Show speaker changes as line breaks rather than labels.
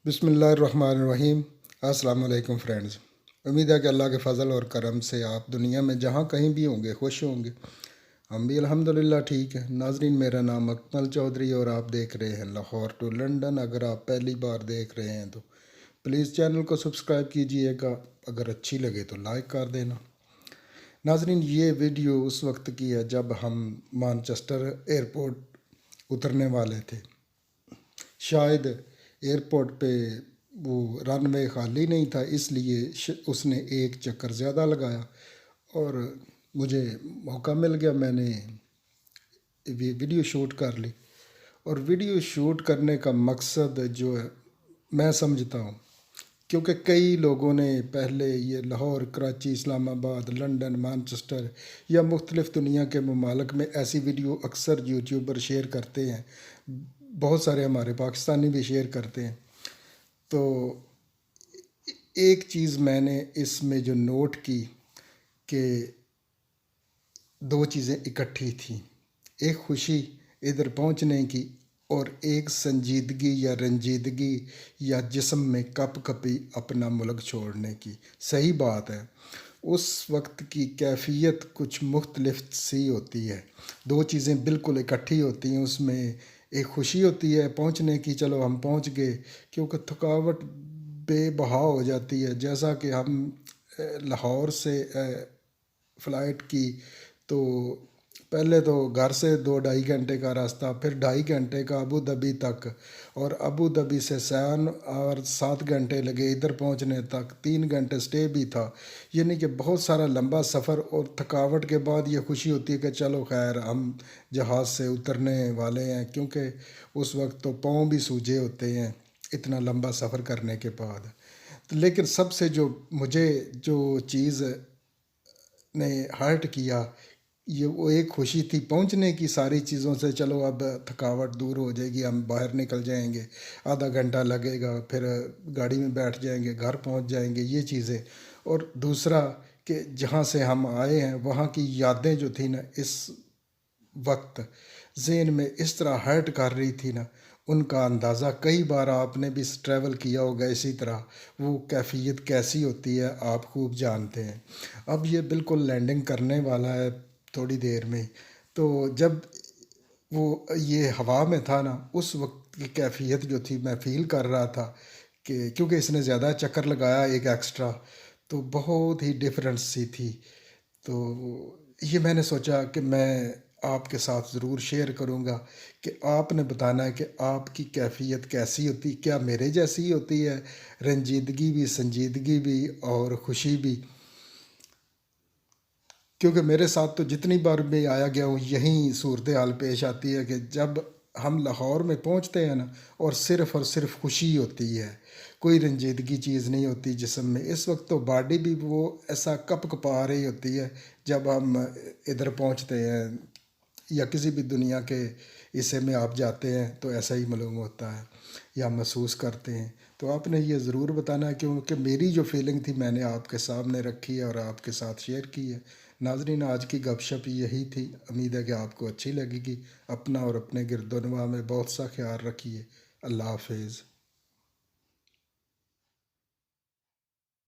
बिस्मिल्लाहिर्रहमानिर्रहीम। अस्सलाम वालेकुम फ्रेंड्स। उम्मीद है कि अल्लाह के फ़ज़ल और करम से आप दुनिया में जहाँ कहीं भी होंगे खुश होंगे। हम भी अल्हम्दुलिल्लाह ठीक है। नाजरीन, मेरा नाम अकमल चौधरी और आप देख रहे हैं लाहौर टू लंदन। अगर आप पहली बार देख रहे हैं तो प्लीज़ चैनल को सब्सक्राइब कीजिएगा। अगर अच्छी लगे तो लाइक कर देना। नाजरीन, ये वीडियो उस वक्त की है जब हम मानचेस्टर एयरपोर्ट उतरने वाले थे। शायद एयरपोर्ट पे वो रनवे खाली नहीं था, इसलिए उसने एक चक्कर ज़्यादा लगाया और मुझे मौका मिल गया। मैंने वीडियो शूट कर ली और वीडियो शूट करने का मकसद जो है मैं समझता हूँ, क्योंकि कई लोगों ने पहले ये लाहौर, कराची, इस्लामाबाद, लंदन, मानचेस्टर या मुख्तलिफ़ दुनिया के ममालिक में ऐसी वीडियो अक्सर यूट्यूबर शेयर करते हैं। बहुत सारे हमारे पाकिस्तानी भी शेयर करते हैं। तो एक चीज़ मैंने इसमें जो नोट की कि दो चीज़ें इकट्ठी थी। एक खुशी इधर पहुंचने की और एक संजीदगी या रंजीदगी या जिस्म में कप कपी अपना मुल्क छोड़ने की। सही बात है, उस वक्त की कैफियत कुछ मुख्तलिफ सी होती है। दो चीज़ें बिल्कुल इकट्ठी होती हैं। उसमें एक खुशी होती है पहुंचने की, चलो हम पहुंच गए, क्योंकि थकावट बेबहा हो जाती है। जैसा कि हम लाहौर से फ़्लाइट की तो पहले तो घर से 2-2.5 घंटे का रास्ता, फिर 2.5 घंटे का अबू धाबी तक, और अबू धाबी से सैन और 7 घंटे लगे इधर पहुंचने तक। 3 घंटे स्टे भी था। यानी कि बहुत सारा लंबा सफ़र और थकावट के बाद ये खुशी होती है कि चलो खैर हम जहाज़ से उतरने वाले हैं, क्योंकि उस वक्त तो पाँव भी सूजे होते हैं इतना लंबा सफ़र करने के बाद। तो लेकिन सबसे जो मुझे जो चीज़ ने हर्ट किया, ये वो एक खुशी थी पहुंचने की सारी चीज़ों से। चलो अब थकावट दूर हो जाएगी, हम बाहर निकल जाएंगे, आधा घंटा लगेगा, फिर गाड़ी में बैठ जाएंगे, घर पहुंच जाएंगे, ये चीज़ें। और दूसरा कि जहाँ से हम आए हैं वहाँ की यादें जो थी ना, इस वक्त ज़हन में इस तरह हर्ट कर रही थी ना, उनका अंदाज़ा कई बार आपने भी ट्रैवल किया होगा इसी तरह, वो कैफियत कैसी होती है आप खूब जानते हैं। अब ये बिल्कुल लैंडिंग करने वाला है थोड़ी देर में। तो जब वो ये हवा में था ना, उस वक्त की कैफियत जो थी मैं फ़ील कर रहा था कि क्योंकि इसने ज़्यादा चक्कर लगाया एक एक्स्ट्रा, तो बहुत ही डिफरेंस सी थी। तो ये मैंने सोचा कि मैं आपके साथ ज़रूर शेयर करूँगा कि आपने बताना है कि आपकी कैफियत कैसी होती, क्या मेरे जैसी ही होती है, रंजीदगी भी, संजीदगी भी और खुशी भी। क्योंकि मेरे साथ तो जितनी बार मैं आया गया हूँ यही सूरत हाल पेश आती है कि जब हम लाहौर में पहुँचते हैं ना, और सिर्फ खुशी होती है, कोई रंजीदगी चीज़ नहीं होती जिस्म में। इस वक्त तो बॉडी भी वो ऐसा कप कपा रही होती है जब हम इधर पहुँचते हैं या किसी भी दुनिया के हिस्से में आप जाते हैं तो ऐसा ही मालूम होता है या महसूस करते हैं। तो आपने ये ज़रूर बताना है, क्योंकि मेरी जो फीलिंग थी मैंने आपके सामने रखी है और आपके साथ शेयर की है। नाज़रीन, आज की गपशप यही थी। उम्मीद है कि आपको अच्छी लगेगी। अपना और अपने गिरदोनवा में बहुत सा ख्याल रखिए। अल्लाह हाफिज़।